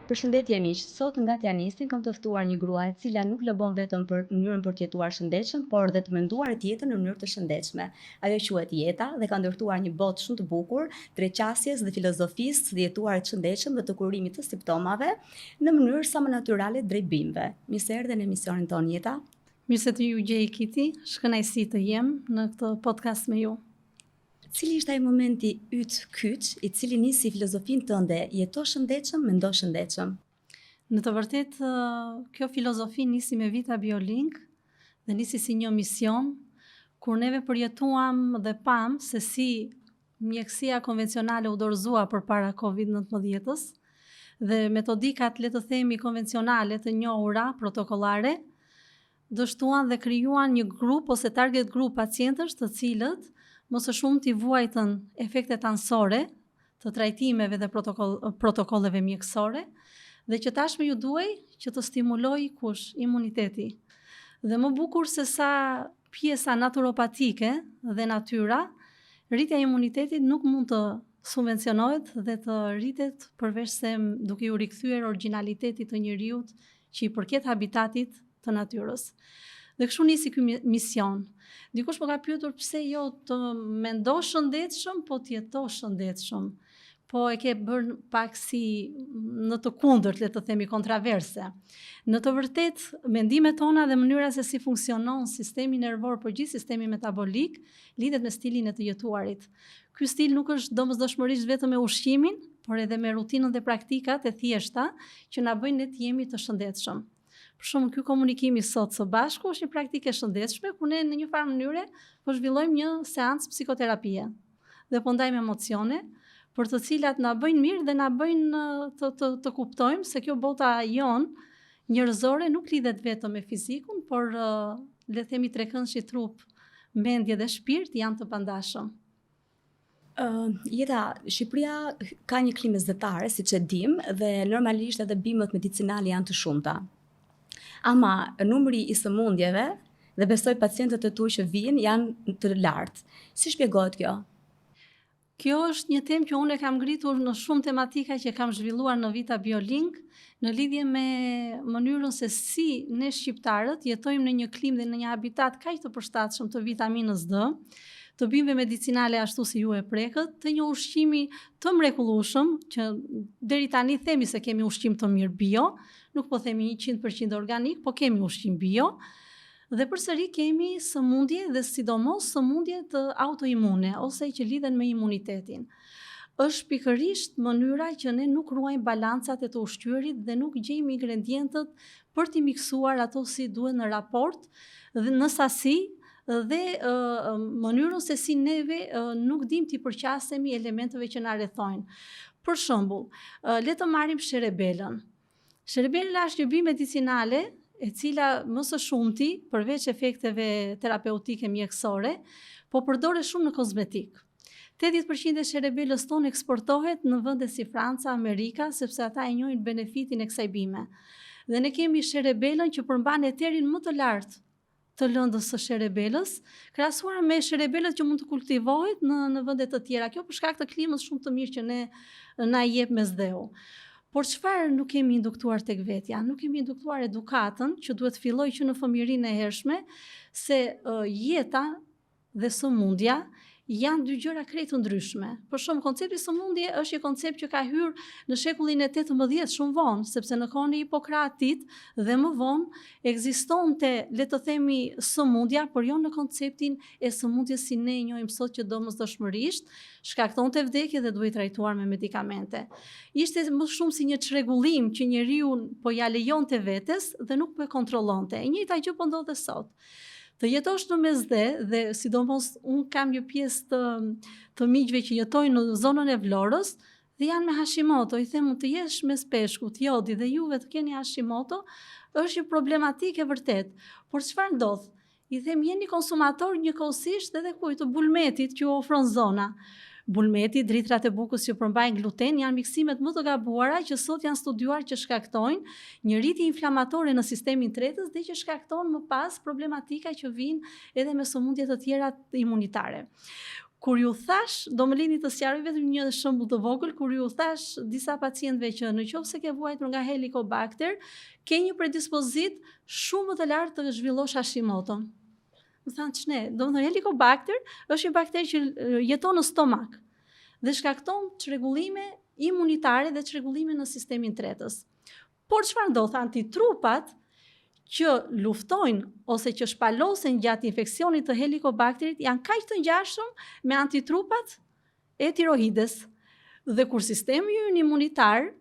Përshëndetje miq, sot nga Tianistin kam të ftuar një grua e cila nuk lëbon vetëm për mënyrën për të jetuar shëndetshëm, por dhe të menduar të jetën në mënyrë të shëndetshme. Ajo quhet Jeta dhe ka ndërtuar një botë shumë të bukur, drejtqasjes dhe filozofisë të jetuarit shëndetshëm dhe të kurimit të simptomave në mënyrë sa më natyrale drejt bimëve. Mirë se erdhe në emisionin ton Jeta. Mirë se të ju gjej Kiti, shkënaqësi të jem në këtë podcast me ju. Cili ishte ai momenti yt kyç i cili nisi filozofinë tënde jeto shëndetshëm, mendo shëndetshëm? Në të vërtetë, kjo filozofi nisi me Vita Bioling dhe nisi si një mision, kur neve përjetuam dhe pam se si mjekësia konvencionale u dorëzua përpara COVID-19-s dhe metodikat, le të themi, konvencionale të njohura, protokollare, dështuan dhe krijuan një grup ose target grup pacientësh të cilët më së shumti vuajtën efektet anësore të trajtimeve dhe protokolleve mjekësore dhe që tashmë ju duaj që të stimuloj kush imuniteti. Dhe më bukur se sa pjesa naturopatike dhe natyra, rritja e imunitetit nuk mund të subvencionohet dhe të rritet përveç se duke u rikthyer origjinalitetit të njeriut që i përket habitatit të natyrës. Dhe kështu nisi ky mision. Dikush më ka pyetur pse jo të mendosh shëndetshëm, po të jetosh shëndetshëm. Po e ke bërë pak si në të kundërt, le të themi, kontraverse. Në të vërtetë, mendimet tona dhe mënyra se si funksionon sistemi nervor, por gjithë sistemi metabolik, lidhet me stilin e të jetuarit. Ky stil nuk është domosdoshmërisht vetëm me ushqimin, por edhe me rutinën dhe praktikat e thjeshta që na bëjnë ne të jemi të shëndetshëm. Për shembull, ky komunikimi sot së bashku është një praktikë e shëndetshme ku ne në një farë mënyre po zhvillojmë një seancë psikoterapie dhe po ndajmë emocione për të cilat na bëjnë mirë dhe na bëjnë të kuptojmë se kjo bota jon njerëzore nuk lidhet vetëm me fizikun, por le të themi trekëndshi trup, mendje dhe shpirt janë të pandashëm. Jeta, Shqipëria ka një klimë zyrtare, siç e dim, dhe normalisht edhe bimët medicinale janë të shumta. Ama numri i sëmundjeve dhe besoj pacientët e tu që vijnë janë të lartë. Si shpjegohet kjo? Kjo është një temë që unë e kam ngritur në shumë tematika që kam zhvilluar në Vita Bioling në lidhje me mënyrën se si ne shqiptarët jetojmë në një klimë dhe në një habitat kaq të përshtatshëm të vitaminës D, të bimëve medicinale ashtu si ju e prekët, të një ushqimi të mrekullueshëm që deri tani themi se kemi ushqim të mirë bio, nuk po themi 100% organik, po kemi ushqim bio, dhe përsëri kemi sëmundje dhe sidomos sëmundje të autoimune ose që lidhen me imunitetin. Është pikërisht mënyra që ne nuk ruajmë balancat e të ushqyerit dhe nuk gjejmë ingredientët për t'i miksuar ato si duhet në raport dhe në sasi dhe mënyrën se si neve nuk dim t'i përqasemi elementeve që na rrethojnë. Për shembull, le të marrim sherebelën. Sherebela është një bimë medicinale e cila më së shumti, përveç efekteve terapeutike mjekësore, po përdoret shumë në kozmetik. 80% e sherebelës tonë eksportohet në vende si Franca, Amerika, sepse ata e njohin benefitin e kësaj bime. Dhe ne kemi sherebelën që përmban eterin më të lartë të lëndës së sherebelës, krahasuar me sherebelët që mund të kultivohet në vende të tjera. Kjo për shkak të klimës shumë të mirë që na jep mesdheu. Por çfarë nuk kemi induktuar tek vetja? Nuk kemi induktuar edukatën që duhet filloj që në fëmijërinë e hershme se jeta dhe sëmundja janë dy gjëra krejt të ndryshme. Për shembull, koncepti sëmundje është një koncept që ka hyrë në shekullin e 18 shumë vonë, sepse në kohën e Hipokratit dhe më vonë ekzistonte, le të themi, sëmundja, por jo në konceptin e sëmundjes si ne e njohim sot që domosdoshmërisht shkaktonte vdekje dhe duhej trajtuar me medikamente. Ishte më shumë si një çrregullim që njeriu po ja lejonte vetes dhe nuk po e kontrollonte. E njëjta gjë po ndodh sot. Të jetosh në mesdhe dhe sidomos unë kam një pjesë të miqve që jetojnë në zonën e Vlorës dhe janë me Hashimoto, i them të jesh mes peshkut, jodi dhe juve të keni Hashimoto, është një problematikë e vërtet. Por çfarë ndodh? I them jeni konsumator njëkohësisht edhe të bulmetit që u ofron zona. Bulmeti, dritrat e bukës që përmbajnë gluten janë miksimet më të gabuara që sot janë studiuar që shkaktojnë një rritje inflamatore në sistemin tretës dhe që shkakton më pas problematika që vijnë edhe me sëmundje të tjera imunitare. Kur ju thash, do më lini të sqaroj vetëm një shembull të vogël, kur ju thash disa pacientëve që nëse ke vuajtur nga Helicobacter, ke një predispozit shumë më të lartë të zhvillosh Hashimoto. Më thanë ç'ne, domethënë Helicobacter është një bakteri që jeton në stomak dhe shkakton çrregullime imunitare dhe çrregullime në sistemin tretës. Por çfarë ndodh? Antitrupat që luftojnë ose që shpalosen gjatë infeksionit të Helicobacterit janë kaq të ngjashëm me antitrupat e tiroides. Dhe kur sistemi ynë imunitar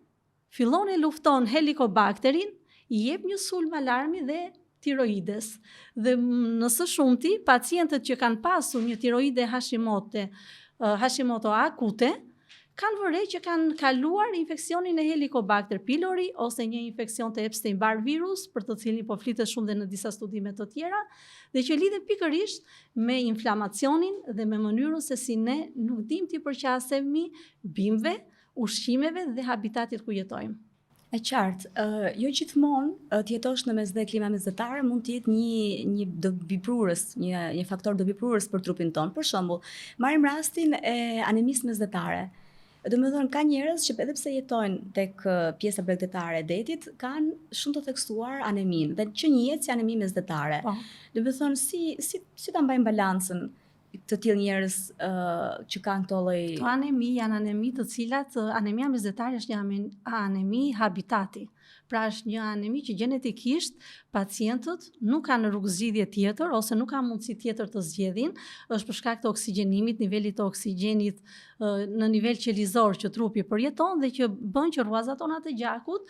fillon e lufton Helicobacterin, i jep një sulm alarmi dhe tiroides. Dhe nësë shumti, pacientët që kanë pasur një tiroide Hashimoto akute, kanë vërej që kanë kaluar infeksionin e Helicobacter pylori ose një infeksion të Epstein-Barr virus, për të cilin po flitet shumë dhe në disa studime të tjera, dhe që lidhen pikërisht me inflamacionin dhe me mënyrën se si ne nuk dim t'i përqasemi bimëve, ushqimeve dhe habitatit ku jetojmë. E qartë, jo gjithmonë të jetosh në mes dhe klima mesdhetare mund të jetë një dobiprurës, një faktor dobiprurës për trupin tonë. Për shembull, marrim rastin e anemisë mesdhetare. Do me thonë, ka njerëz që edhe pse jetojnë tek pjesa bregdetare e detit, kanë shumë të theksuar anemin, dhe që njihet si anemi mesdhetare. Do me thonë, si ta mbajnë balancën të tillë njerëz që kanë këto lloj. Këto anemi janë anemi të cilat anemia mesdhetare është një anemi habitati. Pra është një anemi që gjenetikisht pacientët nuk kanë rrugëzgjidhje tjetër ose nuk kanë mundësi tjetër të zgjedhin, është për shkak të oksigjenimit, nivelit të oksigjenit në nivel qelizor që trupi përjeton dhe që bën që rruazat tona të gjakut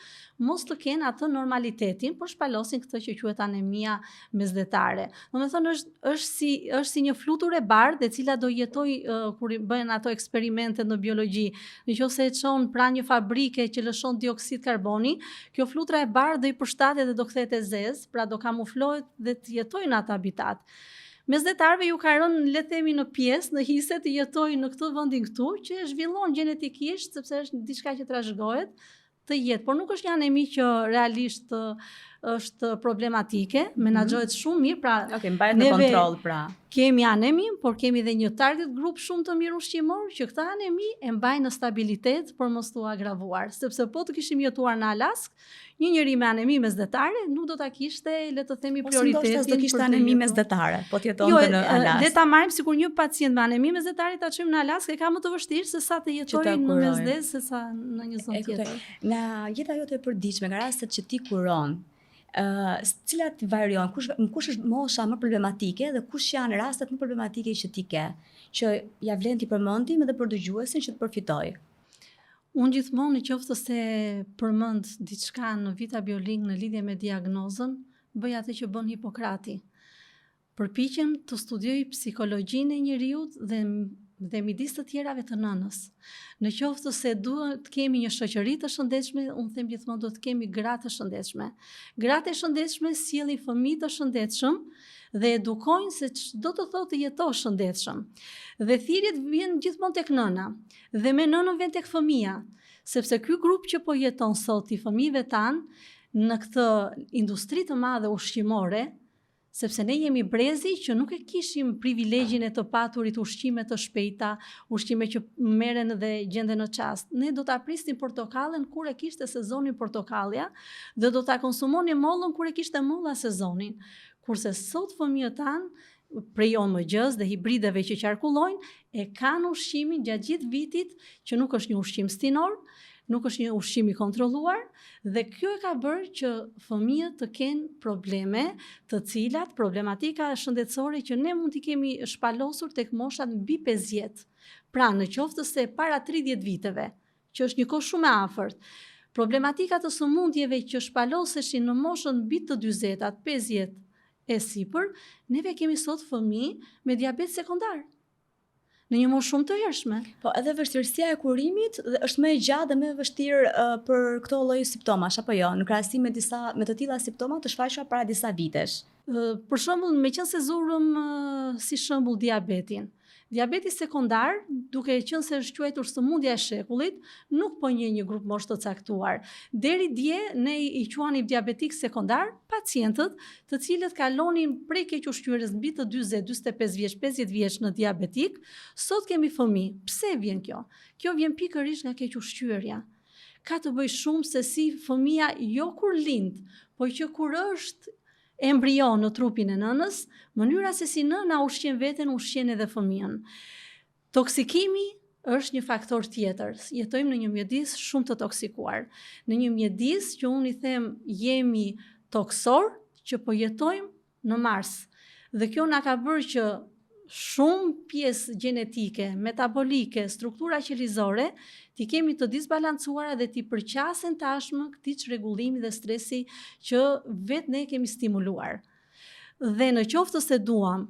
mos të kenë atë normalitetin, por shpalosin këtë që quhet anemia mesdhetare. Domethënë është si një flutur e bardhë e cila do jetoj kur bëhen ato eksperimentet në biologji. Nëse e çon pranë një fabrike që lëshon dioksid karboni, kjo flutra e bardhë do i përshtatet dhe do kthehet e zezë, pra do kamuflohet dhe të jetojnë në atë habitat. Mesdhetarëve ju ka rënë, le të themi, në pjesë, në hise të jetojnë në këtë vendin këtu, që zhvillon gjenetikisht sepse është diçka që trashëgohet të jetë, por nuk është një anemi që realisht është problematike, menaxhohet shumë mirë, pra mbahet në kontroll, pra. Kemi anemin, por kemi dhe një target group shumë të mirë ushqimor që këtë anemi e mbajnë në stabilitet për mos t'u agravuar, sepse po të kishim jetuar në Alask, një njeri me anemi mesdhetare nuk do ta kishte, le të themi, prioritetin. Ose do kishte anemi mesdhetare, po të jetonte në Alask. Le ta marrim sikur një pacient me anemi mesdhetare ta çojmë në Alask e ka më të vështirë se sa të jetojë në mesdhes se sa në një zonë tjetër. Në jeta jote e përditshme, nga rastet që ti kuron, cilat varion, kush është mosha më problematike dhe kush janë rastet më problematike që ti ke, që ja vlen ti përmendim edhe për dëgjuesin që të përfitojë? Unë gjithmonë, nëse se përmend diçka në Vita Biolink në lidhje me diagnozën, bëj atë që bën Hipokrati. Përpiqem të studioj psikologjinë e njeriut dhe midis të tjerave të nënës. Në qoftë se duhet të kemi një shoqëri të shëndetshme, unë them gjithmonë do të kemi gra të shëndetshme. Gratë e shëndetshme sjellin fëmijë të shëndetshëm dhe edukojnë se ç'do të thotë të jetosh shëndetshëm. Dhe thirrjet vjen gjithmonë tek nëna dhe me nënën vjen tek fëmia, sepse ky grup që po jeton sot i fëmijëve tanë në këtë industri të madhe ushqimore, sepse ne jemi brezi që nuk e kishim privilegjin e të paturit ushqime të shpejta, ushqime që merren dhe gjenden në çast. Ne do ta prisnim portokallen kur e kishte sezonin portokallja dhe do ta konsumonim mollën kur e kishte molla sezonin. Kurse sot fëmijët tanë prej OMG-s dhe hibrideve që qarkullojnë e kanë ushqimin gjatë gjithë vitit që nuk është një ushqim stinor, nuk është një ushqim i kontrolluar dhe kjo e ka bërë që fëmijët të kenë probleme të cilat problematika shëndetësore që ne mund t'i kemi shpalosur tek moshat mbi 50. Pra në qoftë se para 30 viteve, që është një kohë shumë e afërt, problematika të sëmundjeve që shpaloseshin në moshën mbi të 40, 50 e sipër, neve kemi sot fëmijë me diabet sekondar. Në një moshë shumë të hershme. Po edhe vështirësia e kurimit është më e gjatë dhe më e vështirë për këto lloj simptomash apo jo, në krahasim me të tilla simptoma të shfaqura para disa vitesh. Për shembull, meqense zurëm si shembull diabetin. Diabeti sekondar, duke qenë se është quajtur sëmundja e shekullit, nuk po njeh një grup moshë të caktuar. Deri dje ne i quanim diabetik sekondar pacientët të cilët kalonin prej keq-ushqyerjes mbi të 40, 45 vjeç, 50 vjeç në diabetik. Sot kemi fëmijë. Pse vjen kjo? Kjo vjen pikërisht nga keq-ushqyerja. Ka të bëjë shumë se si fëmia jo kur lind, po që kur është embrion në trupin e nënës, mënyra se si nëna ushqen veten, ushqen edhe fëmijën. Toksikimi është një faktor tjetër. Jetojmë në një mjedis shumë të toksikuar. Në një mjedis që unë i them jemi toksor, që po jetojmë në Mars. Dhe kjo na ka bërë që shumë pjesë gjenetike, metabolike, struktura qelizore, ti kemi të disbalancuara dhe ti përqasen tashmë këtij çrregullimi dhe stresi që vetë ne kemi stimuluar. Dhe në qoftë se duam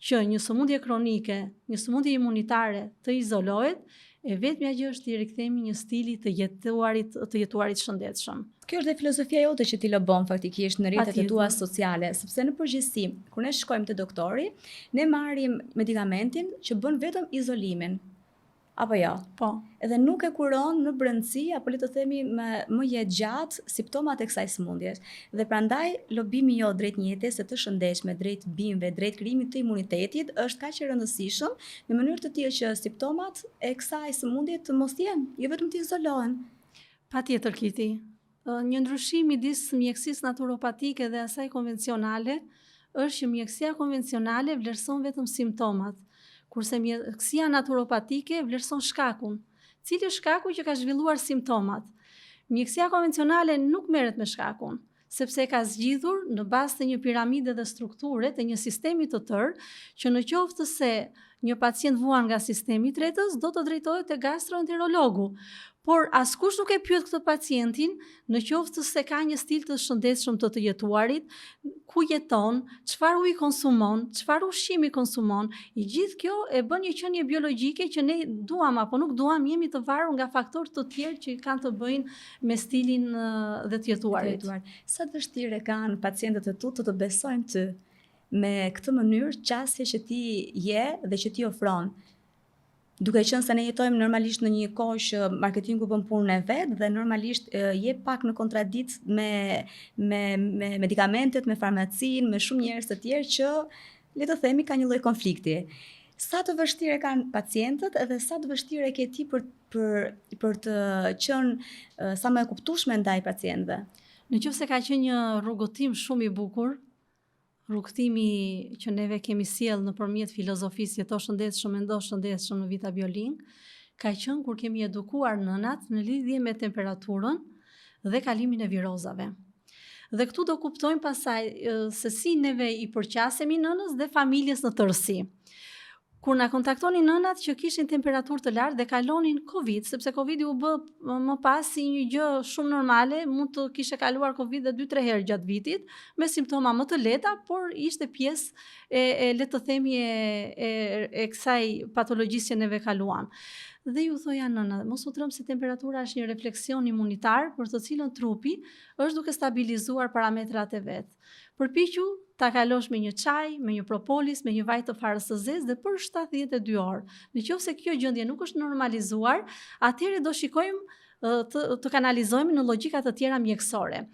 që një sëmundje kronike, një sëmundje imunitare të izolohet, e vetmja gjë është të rikthehemi një stili të jetuarit shëndetshëm. Kjo është dhe filozofia jote që ti lëbon faktikisht në rrjetet e tua sociale, sepse në përgjithësi, kur ne shkojmë te doktori, ne marrim medikamentin që bën vetëm izolimin. Apo jo? Po. Edhe nuk e kuron në brendësi, apo le të themi më jetë gjatë simptomat e kësaj sëmundje. Dhe prandaj lobimi jo drejt një jetese të shëndetshme, drejt bimëve, drejt krijimit të imunitetit është kaq i rëndësishëm në mënyrë të tillë që simptomat e kësaj sëmundje të mos jenë, jo vetëm të izolohen. Patjetër, Kiti. Një ndryshim midis mjekësisë naturopatike dhe asaj konvencionale është që mjekësia konvencionale vlerëson vetëm simptomat, kurse mjekësia naturopatike vlerëson shkakun. Cili është shkaku që ka zhvilluar simptomat? Mjekësia konvencionale nuk merret me shkakun, sepse ka zgjidhur në bazë të një piramide dhe strukture të një sistemi të tërë, që në qoftë se një pacient vuan nga sistemi i tretës, do të drejtohet te gastroenterologu. Por askush nuk e pyet këtë pacientin në qoftë se ka një stil të shëndetshëm të jetuarit, ku jeton, çfarë ujë konsumon, çfarë ushqimi konsumon. I gjithë kjo e bën një qenie biologjike që ne duam apo nuk duam, jemi të varur nga faktorë të tjerë që kanë të bëjnë me stilin dhe të jetuarit. Sa të vështirë kanë pacientët e tu të besojnë ty me këtë mënyrë qasje që ti je dhe që ti ofron. Duke qenë se ne jetojmë normalisht në një kohë që marketingu bën punën e vet dhe normalisht je pak në kontradikt me medikamentet, me farmacinë, me shumë njerëz të tjerë që le të themi ka një lloj konflikti. Sa të vështirë kanë pacientët edhe sa të vështirë ke ti për të qenë sa më e kuptueshme ndaj pacientëve. Nëse ka qenë një rrugëtim shumë i bukur, rrugtimi që neve kemi sjell nëpërmjet filozofisë jeto shëndetshëm, mendo shëndetshëm në Vita Bioling, ka qenë kur kemi edukuar nënat në lidhje me temperaturën dhe kalimin e virozave. Dhe këtu do kuptojmë pasaj se si neve i përqasemi nënës dhe familjes në tërësi. Kur na kontaktonin nënat që kishin temperaturë të lartë dhe kalonin Covid, sepse Covidi u bë më pas si një gjë shumë normale, mund të kishe kaluar Covid dhe 2-3 herë gjatë vitit, me simptoma më të lehta, por ishte pjesë le të themi e kësaj patologjisë që neve kaluam. Dhe ju thoja nëna, mos u trëm se temperatura është një refleksion imunitar për të cilën trupi është duke stabilizuar parametrat e vet. Përpiqu ta kalosh me një çaj, me një propolis, me një vaj të farës së zezë dhe për 72 orë. Nëse kjo gjendje nuk është normalizuar, atëherë do shikojmë të kanalizojmë në logjika të tjera mjekësore.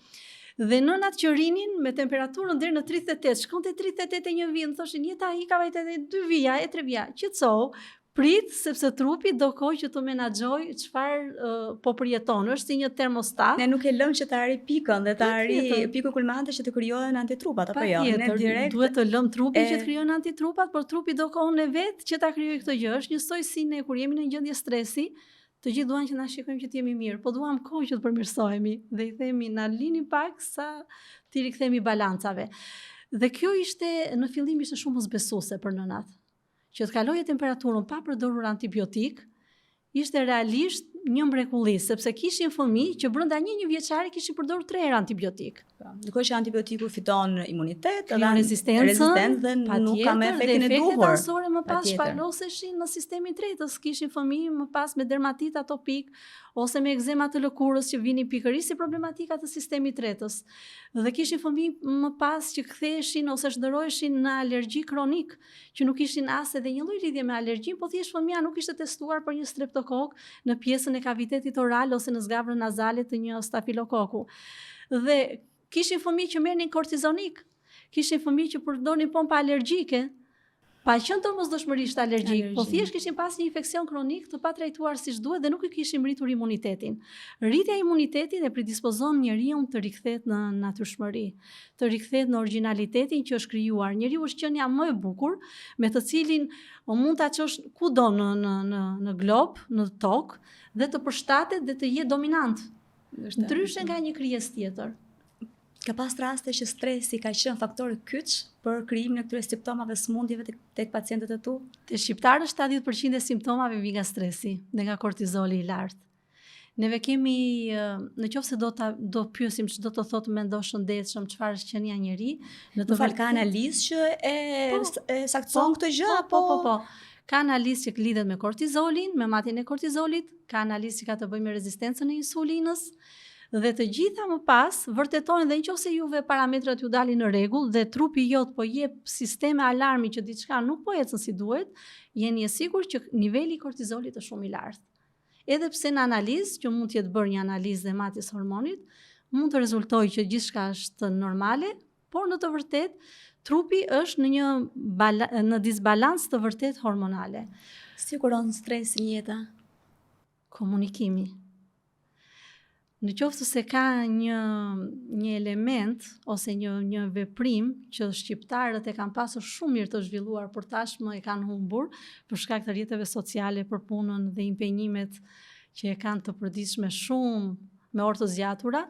Dhe nënat që rinin me temperaturën deri në 38, shkonte 38 e një vit, thoshin jeta ika vajte 2 vija, 3 vija. Qetëso, prit sepse trupi do kohë që të menaxhoj çfarë po përjeton, është si një termostat. Ne nuk e lëm që të arrijë pikën dhe të arrijë pikën kulmante që të krijohen antitrupat apo jo. Ne direkt duhet të lëm trupin që të krijojnë antitrupat, por trupi do kohën e vet që ta krijojë këtë gjë. Është njësoj si ne kur jemi në një gjendje stresi, të gjithë duan që na shikojmë që të jemi mirë, po duam kohë që të përmirësohemi dhe i themi na lini pak sa ti rikthehemi balancave. Dhe kjo ishte në fillim ishte shumë mosbesuese për nënat. Që të kaloje temperaturën pa përdorur antibiotik, ishte realisht një mrekulli, sepse kishin fëmijë që brenda një vjeçari kishin përdorur 3 herë antibiotik. Ndërkohë që antibiotiku fiton imunitet, dhe rezistencë dhe nuk ka me efektin e duhur. Efektet anësore më pas shpaloseshin në sistemin tretës, kishin fëmijë më pas me dermatit atopik ose me ekzema të lëkurës që vinin pikërisht si problematika të sistemit tretës. Dhe kishin fëmijë më pas që ktheheshin ose shndërroheshin në alergji kronik, që nuk ishin as edhe një lloj lidhje me alergjin, po thjesht fëmia nuk ishte testuar për një streptokok në pjesën e kavitetit oral ose në zgavrën nazale të një stafilokoku. Dhe kishin fëmijë që merrnin kortizonik, kishin fëmijë që përdornin pompa alergjike, pa qenë domosdoshmërisht alergjik, po thjesht kishin pas një infeksion kronik të patrajtuar siç duhet dhe nuk i kishin rritur imunitetin. Rritja e imunitetit e predispozon njeriu të rikthehet në natyrshmëri, të rikthehet në origjinalitetin që është krijuar. Njeriu është qenia më e bukur, me të cilin mund ta çosh kudo në glob, në tokë, dhe të përshtatet dhe të jetë dominant. Ndryshe nga një krijesë tjetër. Ka pas raste që stresi ka qenë faktor kyç për krijimin e këtyre simptomave sëmundjeve tek pacientët e tu? Te shqiptarët 70% e simptomave vijnë nga stresi dhe nga kortizoli i lartë. Neve kemi, në qoftë se do pyesim ç'do të thotë mendo shëndetshëm, çfarë është qenia e njeri, në të ka analizë që e saktëson këtë gjë apo? Po. Ka analizë që lidhet me kortizolin, me matjen e kortizolit, ka analizë që ka të bëjë me rezistencën e insulinës. Dhe të gjitha më pas vërtetojnë dhe nëse juve parametrat ju dalin në rregull dhe trupi jot po jep sisteme alarmi që diçka nuk po ecën si duhet, jeni e sigurt që niveli i kortizolit është shumë i lartë. Edhe pse në analizë, që mund të jetë bërë një analizë dhe matjes hormonit, mund të rezultojë që gjithçka është normale, por në të vërtetë trupi është në disbalancë të vërtet hormonale. Siguron stresin jeta? Komunikimi. Në qoftë se ka një element ose një veprim që shqiptarët e kanë pasur shumë mirë të zhvilluar, por tashmë e kanë humbur për shkak të rrjeteve sociale, për punën dhe impenjimet që e kanë të përditshme shumë me orë të zgjatura,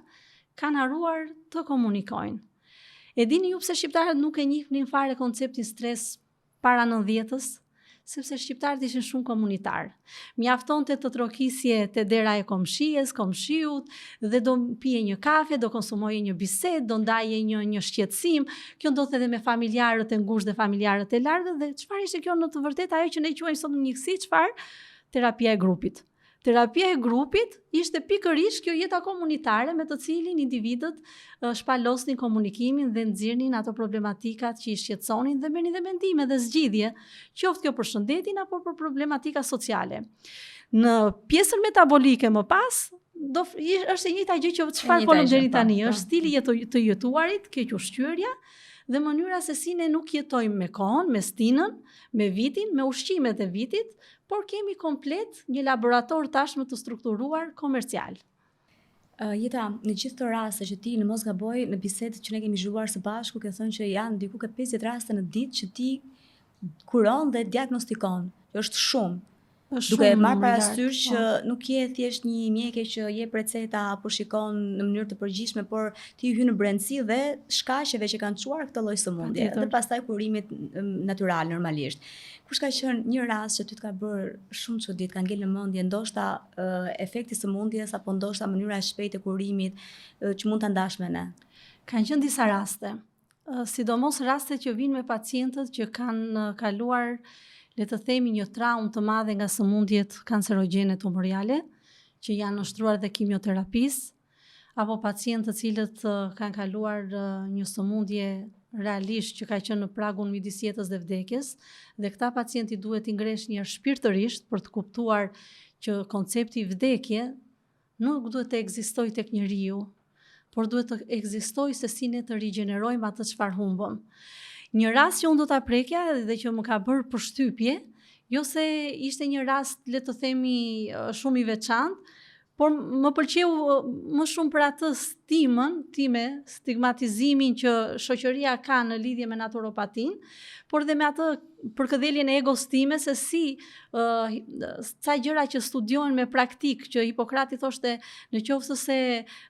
kanë haruar të komunikojnë. E dini ju pse shqiptarët nuk e njihnin fare konceptin stres para 90-s? Sepse shqiptarët ishin shumë komunitar. Mjaftonte të trokisje te dera e komshiut, dhe do pije një kafe, do konsumoje një bisedë, do ndaje një shqetësim. Kjo ndodhte edhe me familjarët e ngushtë dhe familjarët e largët, dhe çfarë ishte kjo në të vërtetë ajo që ne quajmë sot në mjekësi, çfarë? Terapia e grupit. Terapia e grupit ishte pikërisht kjo jeta komunitare me të cilin individët shpalosnin komunikimin dhe nxirrnin ato problematikat që i shqetësonin dhe merrnin dhe mendime dhe zgjidhje, qoftë kjo për shëndetin apo për problematika sociale. Në pjesën metabolike më pas, është e njëjta gjë që çfarë folëm deri tani, është stili të jetuarit, keq ushqyerja dhe mënyra se si ne nuk jetojmë me kohën, me stinën, me vitin, me ushqimet e vitit, por kemi komplet një laborator tashmë të strukturuar komercial. Jeta, në gjithë të raste që ti në mos gaboj në bisedët që ne kemi zhvilluar së bashku, ke thënë që janë diku ke 50 raste në ditë që ti kuron dhe diagnostikon. Që është shumë. Duke marrë parasysh që nuk je thjesht një mjeke që jep receta apo shikon në mënyrë të përgjithshme, por ti hyn në brendësi dhe shkaqeve që kanë çuar këtë lloj sëmundje dhe pastaj kurimit natyral normalisht. Kush ka qenë një rast që ty të ka bërë shumë çudit, ka ngel në mendje, ndoshta efekti sëmundjes apo ndoshta mënyra e shpejtë e kurimit që mund ta ndash me ne? Kanë qenë disa raste, sidomos raste që vinë me pacientët që kanë kaluar, le të themi, një traumë të madhe nga sëmundjet kancerogjene tumoriale, që janë nështruar dhe kimioterapisë, apo pacientë të cilët kanë kaluar një sëmundje realisht që ka qenë në pragun midis jetës dhe vdekjes, dhe këta pacienti duhet t'i ngresh një shpirtërisht për të kuptuar që koncepti vdekje nuk duhet të ekzistojë tek njeriu, por duhet të ekzistojë se si ne të rigjenerojmë atë çfarë humbëm. Një rast që unë do ta prekja dhe që më ka bërë përshtypje, jo se ishte një rast, le të themi, shumë i veçantë, por më pëlqeu më shumë për atë stigmatizimin që shoqëria ka në lidhje me naturopatin, por dhe me atë përkëdheljen e egos time se si ca gjëra që studiohen me praktik, që Hipokrati thoshte në qoftë se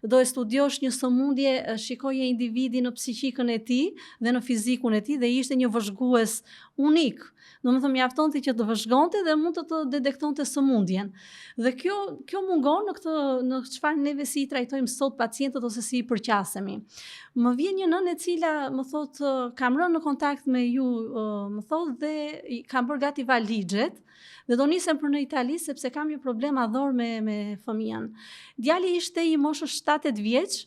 do e studiosh një sëmundje, shikoje individin në psiqikën e tij dhe në fizikun e tij, dhe ishte një vëzhgues unik. Domethënë mjaftonte që të vëzhgonte dhe mund të detektonte sëmundjen. Dhe kjo mungon në çfarë neve si i trajtojmë sot pacientët ose si i përqasemi. Më vjen një nënë e cila më thotë, kam rënë në kontakt me ju më thotë dhe kam bërë gati valixhet dhe do nisem për në Itali sepse kam një problem adhor me fëmijën. Djali ishte i moshës 7-8 vjeç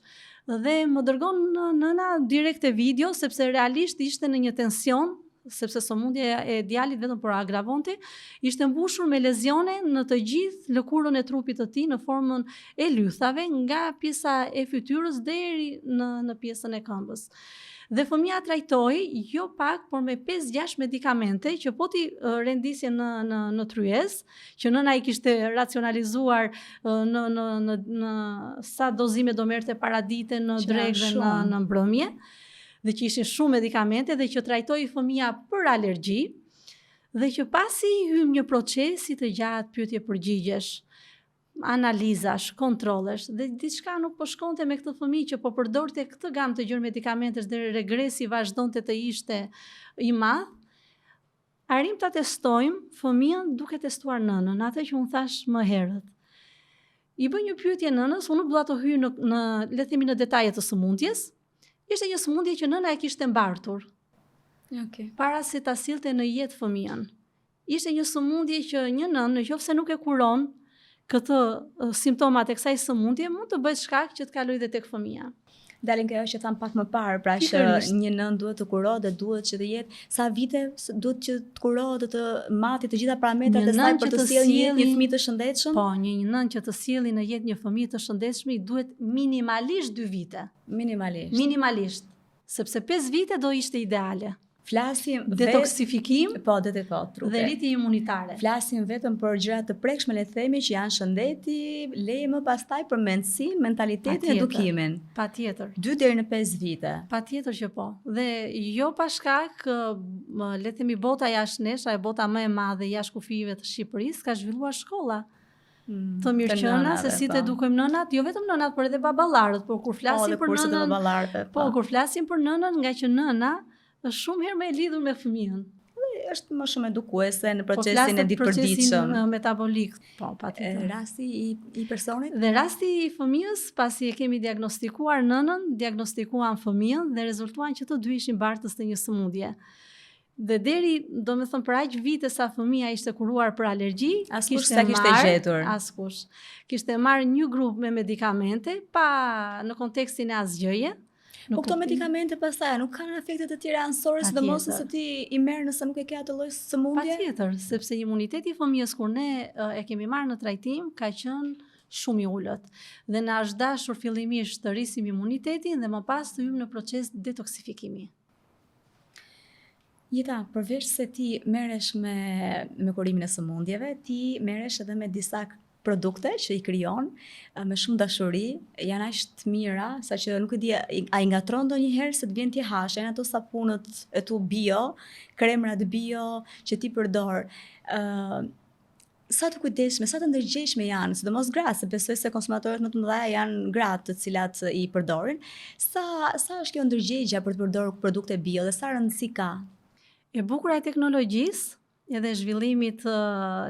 dhe më dërgon nëna direkt e video sepse realisht ishte në një tension, sepse sëmundja e djalit vetëm por agravonte, ishte mbushur me lezione në të gjithë lëkurën e trupit të tij në formën e lythave, nga pjesa e fytyrës deri në pjesën e këmbës. Dhe fëmia trajtoi jo pak, por me 5-6 medikamente që po ti rendisje në tryezë, që nëna i kishte racionalizuar në sa dozime do merrte para dite në drekë dhe në mbrëmje, dhe që ishin shumë medikamente dhe që trajtoi fëmia për alergji, dhe që pasi hym një procesi të gjatë pyetje përgjigjesh, analizash, kontrolesh, dhe diçka nuk po shkonte me këtë fëmijë që po përdorte këtë gamë të gjërë medikamentesh dhe regresi vazhdonte të ishte i madh. Arrim ta testojmë fëmijën duke testuar nënën, atë që unë thash më herët. I bëj një pyetje nënës, unë nuk dua të hyj në le të themi në detajet të sëmundjes. Ishte një sëmundje që nëna e kishte mbartur. Okay. Para se ta sillte në jetë fëmijën. Ishte një sëmundje që një nënë, nëse nuk e kuron këtë simptomat e kësaj sëmundje, mund të bëjë shkak që të kalojë dhe tek fëmia. Dalin nga ajo që tham pak më parë, pra që një nën duhet të kurohet dhe duhet që të jetë sa vite duhet që të kurohet dhe të mati të gjitha parametrat e saj për të sjellë një fëmijë të shëndetshëm? Po, një nën që të sjellë në jetë një fëmijë të shëndetshëm duhet minimalisht 2 vite. Minimalisht. Sepse 5 vite do ishte ideale. Flasim detoksifikim, trupe. Dhe rritje imunitare. Flasim vetëm për gjëra të prekshme, le të themi që janë shëndeti, leje më pastaj për mendsinë, mentalitetin, edukimin. Patjetër. 2 deri në 5 vite. Patjetër që po. Dhe jo pa shkak, le të themi bota jashtë nesh, ajo bota më e madhe jashtë kufive të Shqipërisë, ka zhvilluar shkolla. Të mirëqëna, se si të edukojmë nënat, jo vetëm nënat, por edhe baballarët, por kur flasim për nënën, kur flasim për nënën, nga që nëna është shumë herë më e lidhur me fëmijën. Është më shumë edukuese në procesin e ditëpërditshëm. Procesin metabolik, po, patjetër. Rasti i personit? Dhe rasti i fëmijës, pasi e kemi diagnostikuar nënën, diagnostikuan fëmijën dhe rezultuan që të dy ishin bartës të një sëmundje. Dhe deri, do me thëmë, për aq vite sa fëmia ishte kuruar për alergji, kishte gjetur. Askush. Kishte marrë një grup me medikamente, pa në kontekstin e asgjëje. Po këto medikamente pastaj nuk kanë efekte të tjera anësore, sidomos se ti i merr nëse nuk e ke atë lloj sëmundje? Patjetër, sepse imuniteti i fëmijës kur ne e kemi marrë në trajtim ka qenë shumë i ulët. Dhe na është dashur fillimisht të rrisim imunitetin dhe më pas të hyjmë në proces detoksifikimi. Jeta, përveç se ti merresh me kurimin e sëmundjeve, ti merresh edhe me disa produkte që i krijon me shumë dashuri, janë aq të mira, saqë nuk e di a i ngatron ndonjëherë se të vjen ti hash, janë ato sapunët e tu bio, kremrat bio që ti përdor. Sa të kujdesshme, sa të ndërgjegjshme janë, sidomos gratë, se besoj se konsumatorët më të mëdha janë gratë të cilat i përdorin. Sa është kjo ndërgjegjja për të përdorur produkte bio dhe sa rëndësi ka? E bukur e teknologjisë edhe zhvillimit,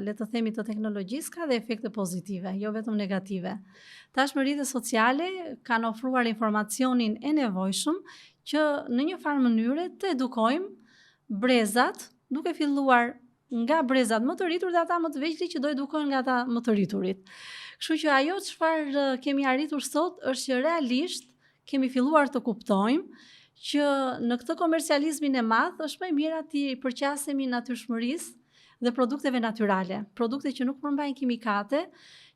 le të themi, të teknologjisë ka dhe efekte pozitive, jo vetëm negative. Tashmë rrjetet sociale kanë ofruar informacionin e nevojshëm që në një farë mënyre të edukojmë brezat, duke filluar nga brezat më të rritur dhe ata më të vegjël që do edukohen nga ata më të rriturit. Kështu që ajo çfarë kemi arritur sot është që realisht kemi filluar të kuptojmë që në këtë komercializmin e madh është më e mira ti përqasemi natyrshmërisë dhe produkteve natyrale, produkte që nuk përmbajnë kimikate,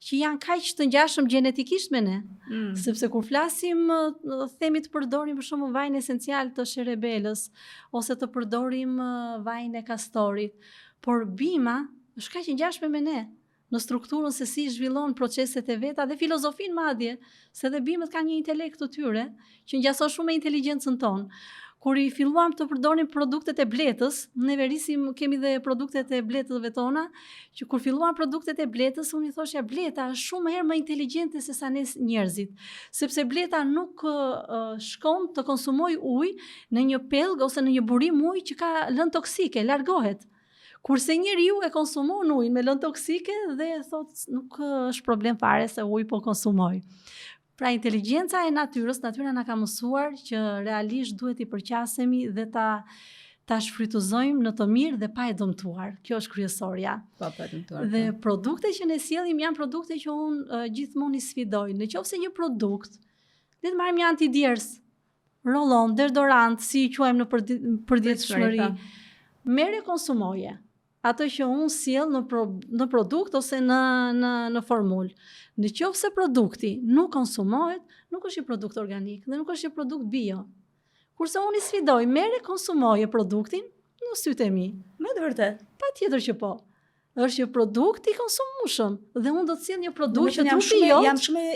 që janë kaq të ngjashëm gjenetikisht me ne. Sepse kur flasim, themi të përdorim për shembull vajin esencial të sherebelës ose të përdorim vajin e kastorit, por bima është kaq e ngjashme me ne në strukturën se si zhvillon proceset e veta dhe filozofin madje, se dhe bimët kanë një intelekt të tyre që ngjason shumë me inteligjencën tonë. Kur i filluam të përdorim produktet e bletës, ne verisim kemi dhe produktet e bletëve tona, që kur filluam produktet e bletës, unë i thoshja bleta është shumë herë më inteligjente se sa ne njerëzit, sepse bleta nuk shkon të konsumoj ujë në një pellg ose në një burim ujë që ka lënë toksike, largohet. Kurse njeriu e konsumon ujin me lënë toksike dhe thotë nuk është problem fare se uji po konsumoj. Pra inteligjenca e natyrës, natyra na ka mësuar që realisht duhet i përqasemi dhe ta ta shfrytëzojmë në të mirë dhe pa e dëmtuar. Kjo është kryesorja. Pa dëmtuar. Dhe produktet që ne sjellim janë produkte që unë gjithmonë i sfidoj. Nëse një produkt, le të marrim një antidjers, rollon, deodorant, si i quajmë në përditshmëri, merre konsumoje. Ato që unë sjell në produkt ose në formul. Nëse produkti nuk konsumohet, nuk është një produkt organik dhe nuk është një produkt bio. Kurse unë i sfidoj, merre konsumoje produktin në sytë e mi. Me të vërtet? Patjetër që po. Është një produkt i konsumueshëm dhe unë do të sjell një produkt që trupi jot.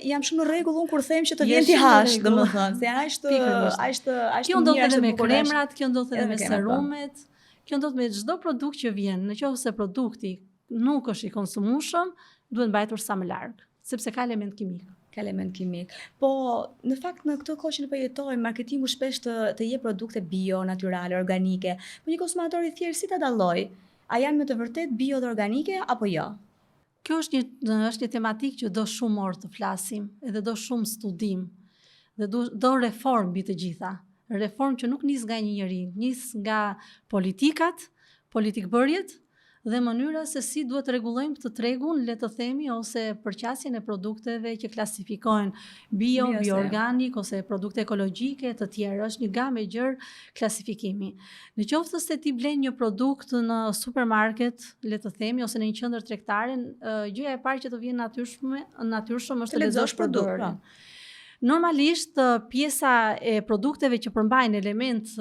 Jam shumë në rregull unë kur them që të vjen ti hash, domethënë, se është kjo ndodh edhe me kremrat, kjo ndodh edhe me serumet, kjo ndodh me çdo produkt që vjen. Nëse produkti nuk është i konsumueshëm, duhet mbajtur sa më larg, sepse ka element kimik. Po, në fakt në këtë kohë që ne po jetojmë, marketingu shpesh të jep produkte bio, natyrale, organike. Po një konsumator i thjeshtë si ta dalloj? A janë me të vërtet bio dhe organike apo jo? Kjo është një tematikë që do shumë orë të flasim, edhe do shumë studim, dhe do reform mbi të gjitha. Reform që nuk nis nga një njeri, nis nga politikat, politikbërjet, dhe mënyra se si duhet të rregullojmë këtë tregun, le të themi, ose përqasjen e produkteve që klasifikohen bio, bioorganik ose produkte ekologjike të tjera. Është një gamë e gjerë klasifikimi. Nëse se ti blen një produkt në supermarket, le të themi, ose në një qendër tregtare, gjëja e parë që të vjen natyrshëm është të lexosh produktin. Normalisht pjesa e produkteve që përmbajnë element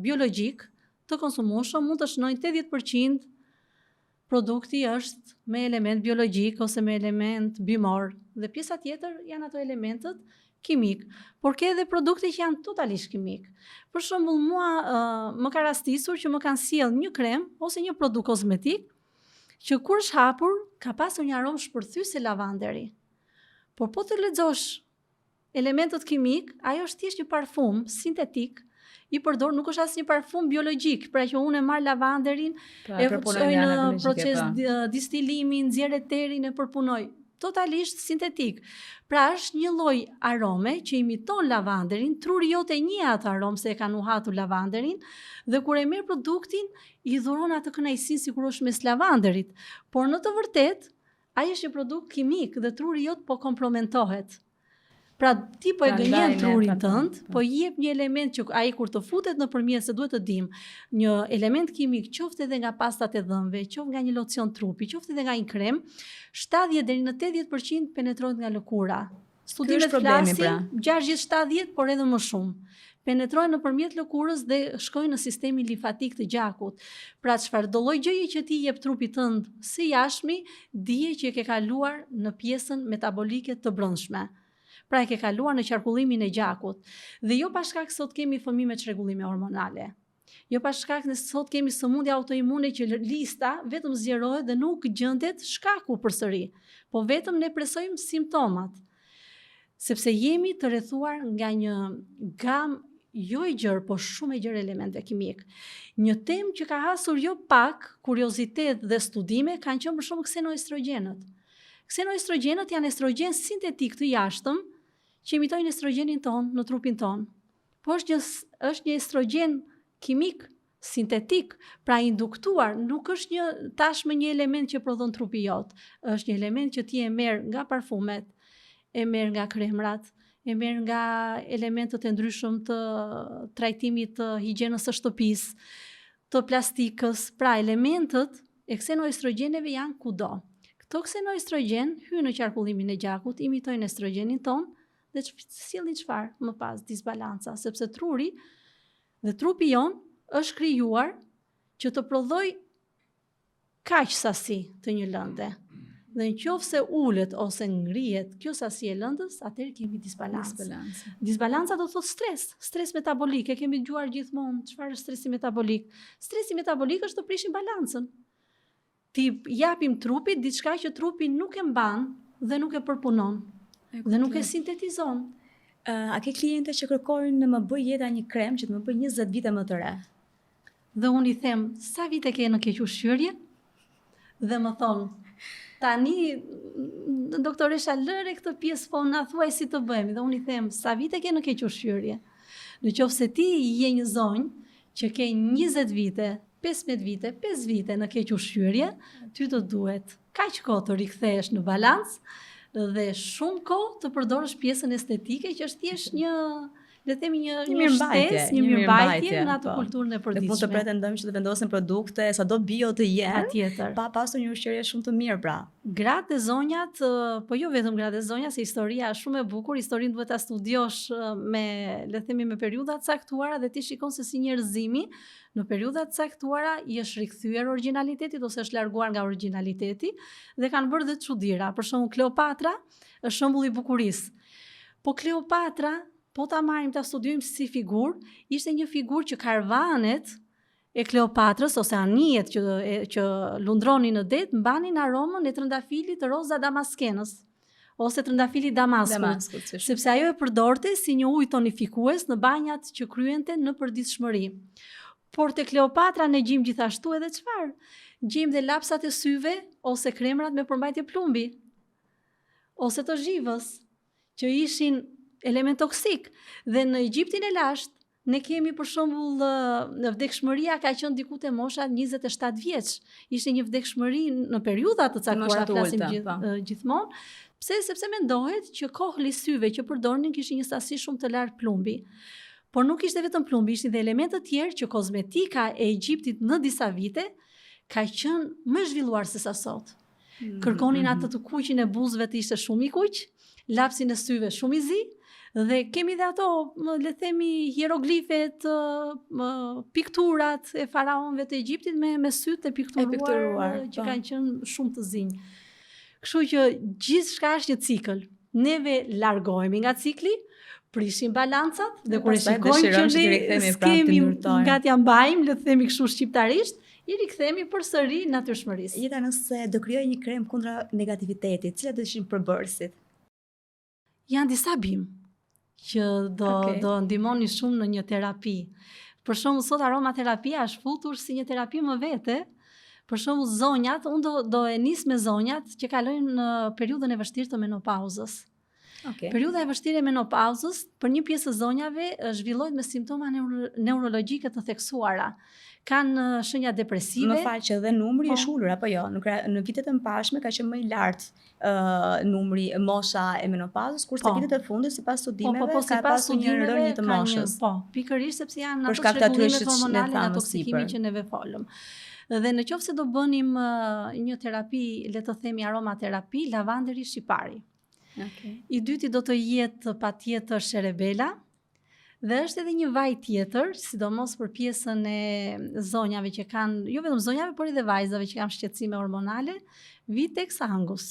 biologjik të konsumueshëm mund të shënojnë 80% produkti është me element biologjik ose me element bimor dhe pjesa tjetër janë ato elementet kimik, por ke edhe produkte që janë totalisht kimik. Për shembull, mua më ka rastisur që më kanë sjell një krem ose një produkt kozmetik që kur është hapur ka pasur një aromë shpërthyese lavanderi. Por po të lexosh elementet kimik, ajo është thjesht një parfum sintetik i përdor, nuk është asnjë parfum biologjik, pra që unë e marr lavanderin, e përpunoj në proces distilimi, nxjerr eterin, e përpunoj. Totalisht sintetik. Pra është një lloj arome që imiton lavanderin, truri jote e njeh atë aromë se e ka nuhatur lavanderin, dhe kur e merr produktin, i dhuron atë kënaqësinë sikur është mes lavanderit. Por në të vërtetë, ai është një produkt kimik dhe truri jot po kompromentohet. Pra ti po e gënjen trurin tënd, po i jep një element që ai kur të futet nëpërmjet, se duhet të dim, një element kimik, qoftë edhe nga pastat e dhëmbëve, qoftë nga një locion trupi, qoftë edhe nga një krem, 70 deri në 80% penetrohet nga lëkura. Studimet flasin 60-70, por edhe më shumë. Penetrojnë nëpërmjet lëkurës dhe shkojnë në sistemin limfatik të gjakut. Pra çfarë do lloj gjëje që ti jep trupit tënd si jashtëmi, dije që e ke kaluar në pjesën metabolike të brendshme. Pra e ke kaluar në qarkullimin e gjakut. Dhe jo pa shkak sot kemi fëmijë me çrregullime hormonale. Jo pa shkak se sot kemi sëmundje autoimune që lista vetëm zgjerohet dhe nuk gjendet shkaku përsëri. Po vetëm ne presojmë simptomat. Sepse jemi të rrethuar nga një gamë jo e gjerë, po shumë e gjerë elemente kimik. Një temë që ka hasur jo pak kuriozitet dhe studime kanë qenë për shembull ksenoestrogenët. Ksenoestrogenët janë estrogen sintetik të jashtëm që imitojnë estrogenin ton në trupin ton. Po është një estrogen kimik sintetik, pra induktuar, nuk është një tashmë një element që prodhon trupi jot. Është një element që ti e merr nga parfumet, e merr nga kremrat, e merr nga elementet e ndryshëm të trajtimit të higjienës së shtëpisë, të plastikës. Pra elementet e ksenoestrogeneve janë kudo. Këto ksenoestrogen hyjnë në qarkullimin e gjakut, imitojnë estrogenin ton dhe sjellin çfarë? Më pas disbalanca, sepse truri dhe trupi jon është krijuar që të prodhoj kaq sasi të një lënde. Dhe nëse ulet ose ngrihet kjo sasi e lëndës, atëherë kemi disbalancë. Disbalanca do të thotë stres metabolik. E kemi dëgjuar gjithmonë çfarë është stresi metabolik. Stresi metabolik është të prishim balancën. Ti japim trupit diçka që trupi nuk e mban dhe nuk e përpunon dhe nuk e sintetizon. A ke kliente që kërkojnë më bëj jeta një krem që të më bëj 20 vite më të re? Dhe unë i them, sa vite ke në kequshqyrje? Dhe më thonë, tani, doktoresha, lëre këtë pjesë, po na thuaj si të bëjmë. Dhe unë i them, sa vite ke në kequshqyrje? Nëse ti je një zonjë që ke 20 vite, 15 vite, 5 vite në keq ushqyerje, ty të duhet kaq kohë të rikthesh në balancë dhe shumë kohë të përdorësh pjesën estetike që është thjesht një një shtesë, një mirëmbajtje në atë kulturën e përditshme. Ne po të pretendojmë që të vendosen produkte sado bio të jenë, patjetër, pa pasur një ushqyerje shumë të mirë pra. Gratë e zonjat, po jo vetëm gratë e zonjat, se historia është shumë e bukur, historinë duhet ta studiosh me periudha të caktuara dhe ti shikon se si njerëzimi në periudha të caktuara i është rikthyer origjinalitetit ose është larguar nga origjinaliteti dhe kanë bërë dhe çuditëra. Për shembull Kleopatra është shembull i bukurisë. Po Kleopatra, po ta marrim ta studiojmë si figurë, ishte një figurë që karavanet e Kleopatrës ose anijet që lundronin në det mbanin aromën e trëndafilit të roza damaskenës ose trëndafilit Damaskut, sepse ajo e përdorte si një ujë tonifikues në banjat që kryente në përditshmëri. Por te Kleopatra ne gjim gjithashtu edhe çfarë? Gjim dhe lapsat e syve ose kremrat me përmbajtje plumbi ose të zhivës që ishin element toksik. Dhe në Egjiptin e lashtë ne kemi për shembull në vdekshmëria ka qenë diku te mosha 27 vjeç. Ishte një vdekshmëri në periudha të caktuara, flasim gjithmonë. Pse? Sepse mendohet që kohli syve që përdornin kishin një sasi shumë të lartë plumbi. Por nuk ishte vetëm plumbi, ishin dhe elemente të tjerë që kozmetika e Egjiptit në disa vite ka qenë më zhvilluar se sa sot. Kërkonin atë të kuqin e buzëve të ishte shumë i kuq, lapsin e syve shumë i zi, dhe kemi dhe ato, le të themi, hieroglifet, pikturat e faraonëve të Egjiptit me sytë e pikturuar që kanë qenë shumë të zinj. Kështu që gjithçka është një cikël. Neve largohemi nga cikli, prishim balancat dhe kur e shikojmë që ne skemi nga t'ja mbajmë, le të themi kështu shqiptarisht, i rikthemi përsëri natyrshmërisë. Jeta nëse do krijoj një krem kundra negativitetit, cilat do ishin përbërësit? Janë disa bimë që do ndihmonin shumë në një terapi. Për shembull sot aromaterapia është futur si një terapi më vete. Për shembull zonjat, unë do e nis me zonjat që kalojnë në periudhën e vështirë të menopauzës. Periudha e vështirë e menopauzës për një pjesë të zonjave zhvillohet me simptoma neurologjike të theksuara. Kanë shenja depresive. Më fal që edhe numri është ulur apo jo? Në vitet e mëparshme ka qenë më i lartë numri mosha e menopauzës, kurse vitet e fundit sipas studimeve ka pasur një rënje të moshës. Pikërisht sepse janë ato çrregullimet hormonale nga toksikimi që neve folëm. Dhe në qoftë se do bënim një terapi, le të themi aromaterapi, lavanderi shqipari. I dyti do të jetë patjetër sherebela. Dhe është edhe një vaj tjetër, sidomos për pjesën e zonjave që kanë, jo vetëm zonjave, por edhe vajzave që kanë shqetësime hormonale, Vitex angus.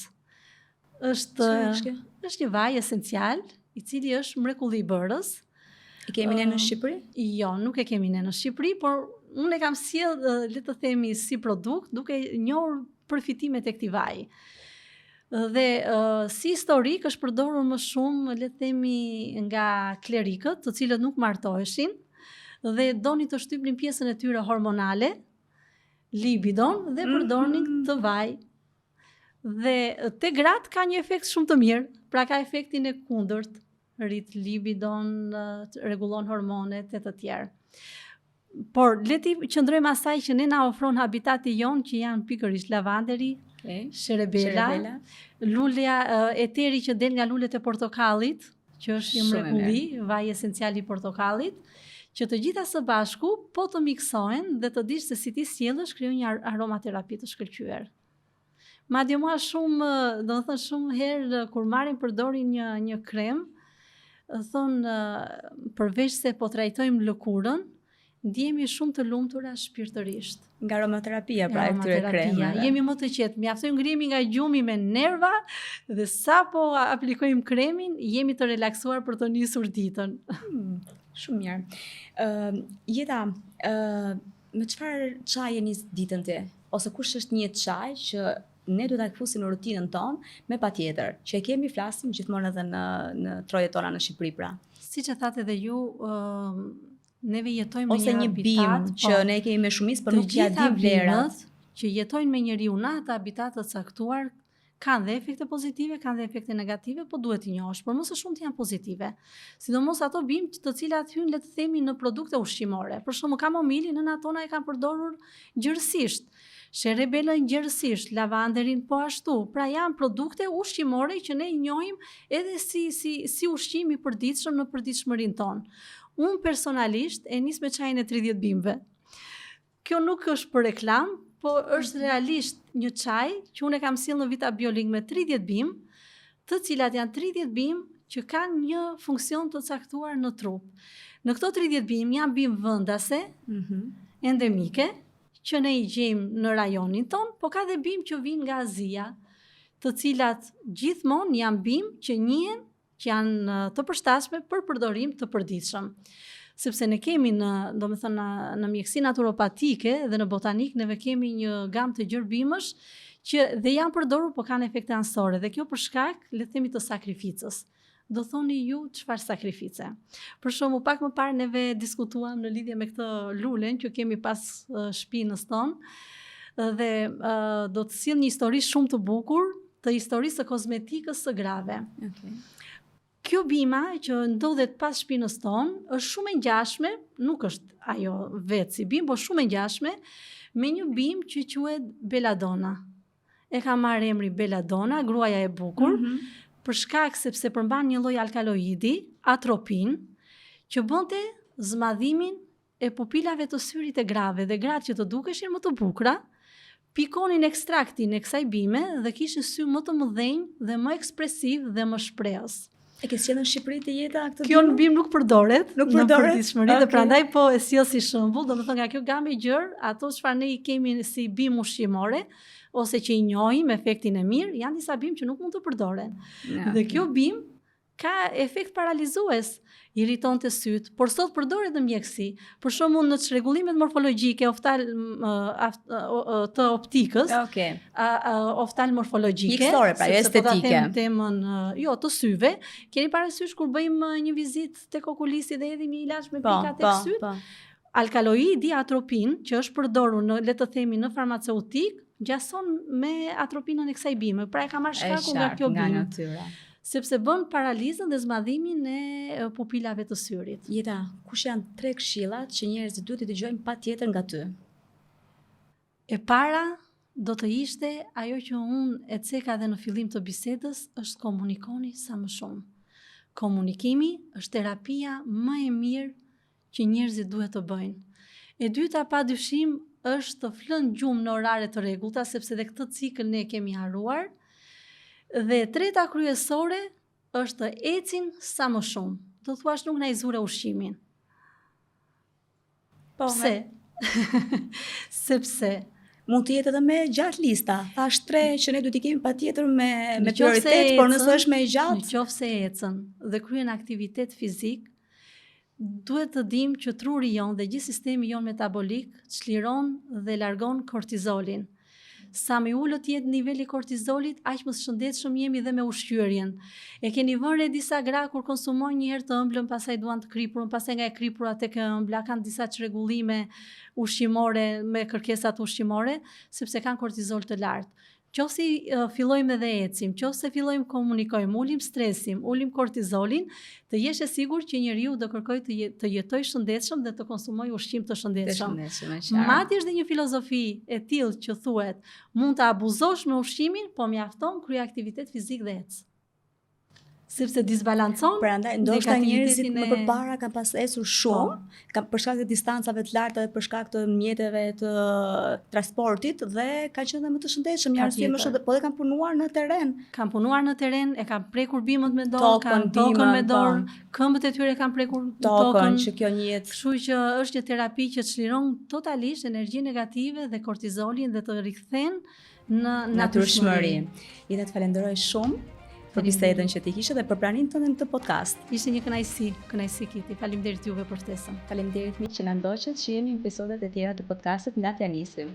Është një vaj esencial, i cili është mrekulli i bërës. E kemi ne në Shqipëri? Jo, nuk e kemi ne në Shqipëri, por unë e kam sjell, le të themi, si produkt, duke njohur përfitimet e këtij vaji. Dhe si historik është përdorur më shumë, le të themi, nga klerikët, të cilët nuk martoheshin dhe donin të shtypnin pjesën e tyre hormonale, libidon, dhe përdornin të vaj. Dhe te gratë ka një efekt shumë të mirë, pra ka efektin e kundërt, rrit libidon, rregullon hormonet e të tjerë. Por le të qëndrojmë asaj që ne na ofron habitati jon, që janë pikërisht lavanderi, sherebela, lulja eteri që del nga lulet e portokallit, që është një mrekulli, vaj esencial i portokallit, që të gjitha së bashku po të miksohen dhe të dish se si ti sjellësh, krijojnë një aromaterapi të shkëlqyer. Madje mua shumë herë kur marrin përdorin një krem, thonë përveç se po trajtojmë lëkurën, ndjehemi shumë të lumtura shpirtërisht. Nga aromaterapia pra e këtyre kremave. Jemi më të qetë, mjaftojmë ngrihemi nga gjumi me nerva dhe sapo aplikojmë kremin, jemi të relaksuar për të nisur ditën. Shumë mirë. Jeta, me çfarë çaje nis ditën ti? Ose kush është një çaj që ne duhet ta kthyesim në rutinën tonë, me patjetër, që e kemi flasim gjithmonë edhe në trojet tona në Shqipëri pra. Siç e thatë edhe ju, neve jetojmë ose një bimë që ne kemi me shumicë, por nuk ja dim vlerat. Që jetojnë me njeriu në atë habitat të caktuar Kanë dhe efekte pozitive, kanë dhe efekte negative, po duhet i njohësh, por më së shumti janë pozitive. Sidomos ato bimë të cilat hyn le të themi në produkte ushqimore. Për shembull, kamomili nëna tona e kanë përdorur gjërësisht. Sherebelën gjërësisht, lavanderin po ashtu. Pra janë produkte ushqimore që ne i njohim edhe si ushqim i përditshëm në përditshmërinë tonë. Unë personalisht e nis me çajin e 30 bimëve. Kjo nuk është për reklam, po është realisht një çaj që unë e kam sjellë në Vita Biolink me 30 bimë, të cilat janë 30 bimë që kanë një funksion të caktuar në trup. Në këto 30 bimë janë bimë vëndase, endemike, që ne i gjejmë në rajonin ton, po ka dhe bimë që vinë nga Azia, të cilat gjithmonë janë bimë që njihen, që janë të përshtatshme për përdorim të përditshëm. Sepse ne kemi në mjekësi naturopatike dhe në botanik neve kemi një gamë të gjërë bimësh që dhe janë përdorur po kanë efekte anësore dhe kjo për shkak le të themi të sakrificës. Do thoni ju çfarë sakrifice. Për shembull pak më parë neve diskutuam në lidhje me këtë lulen që kemi pas shtëpinës tonë dhe do të sjell një histori shumë të bukur të historisë së kozmetikës së grave. Okay. Kjo bima që ndodhet pas shpinës tonë është shumë e ngjashme, nuk është ajo vetë si bimë, por shumë e ngjashme me një bimë që quhet Belladonna. E ka marrë emri Belladonna, gruaja e bukur, për shkak sepse përmban një lloj alkaloidi, atropin, që bënte zmadhimin e pupilave të syrit e grave dhe gratë që të dukeshin më të bukura, pikonin ekstraktin e kësaj bime dhe kishin sy më të mëdhenj dhe më ekspresiv dhe më shprehës. E ke sjellën në Shqipëri të jeta këtë Kjo në bimë nuk përdoret në përditshmëri dhe prandaj po e sjell si shembull, domethënë nga kjo gamë e gjerë, ato çfarë ne i kemi si bimë ushqimore ose që i njohim efektin e mirë, janë disa bimë që nuk mund të përdoren. Dhe kjo bimë ka efekt paralizues, irriton të sytë, por sot përdoret në mjekësi. Për shembull në çrregullimet morfologjike të optikës, oftalmorfologjike, mjekësore, pra jo estetike. Temën të syve, keni parasysh kur bëjmë një vizitë tek okulisti dhe hedhim një ilaç me pika tek syt? Alkaloidi atropin, që është përdorur në le të themi në farmaceutik, ngjason me atropinën e kësaj bime. Pra e ka marrë shkakun nga kjo bimë. Sepse bën paralizën dhe zmadhimin e pupilave të syrit. Jeta, kush janë 3 këshillat që njerëzit duhet i dëgjojnë patjetër nga ty? E para do të ishte ajo që unë e ceka dhe në fillim të bisedës, është komunikoni sa më shumë. Komunikimi është terapia më e mirë që njerëzit duhet të bëjnë. E dyta padyshim është të flënë gjumë në orare të rregullta, sepse dhe këtë cikël ne kemi harruar. Dhe treta kryesore është të ecin sa më shumë. Do thuash nuk na i zure ushqimin. Pse? Sepse mund të jetë edhe me gjatë lista. Thash 3 që ne duhet i kemi patjetër me prioritet, por nëse është me gjatë, nëse ecën dhe kryen aktivitet fizik, duhet të dim që truri jon dhe gjithë sistemi jon metabolik çliron dhe largon kortizolin. Sa më ulët jetë niveli kortizolit, aq më shëndetshëm jemi dhe me ushqyerjen. E keni vënë disa gra kur konsumojnë një herë të ëmblën, pastaj duan të kripurën, pastaj nga e kripura tek e ëmbla kanë disa çrregullime ushqimore me kërkesat ushqimore, sepse kanë kortizol të lartë. Qofse fillojmë edhe ecim, qofse fillojmë komunikojmë, ulim stresin, ulim kortizolin, të jesh e sigurt që njeriu do kërkoj të jetoj shëndetshëm dhe të konsumoj ushqim të shëndetshëm. Madje është dhe një filozofi e tillë që thuhet, mund të abuzosh me ushqimin, po mjafton krye aktivitet fizik dhe ec. Sepse disbalancon. Prandaj ndoshta njerëzit më përpara kanë pas ecur shumë, kanë për shkak të distancave të larta dhe për shkak të mjeteve të transportit dhe kanë qenë më të shëndetshëm, arsye më shumë, po dhe kanë punuar në terren. Kanë punuar në terren, e kanë prekur bimët me dorë, kanë tokën me dorë, këmbët e tyre kanë prekur tokën, që kjo njihet. Kështu që është një terapi që çliron totalisht energji negative dhe kortizolin dhe të rikthen në natyrshmëri. Jeta të falenderoj shumë për bisedën që ti kishe dhe për pranimin tënd në këtë podcast. Ishte një kënaqësi Kiti. Faleminderit juve për ftesën. Faleminderit miq që na ndoqët, që jemi në episodet e tjera të podcastit Nga t'ja nisim.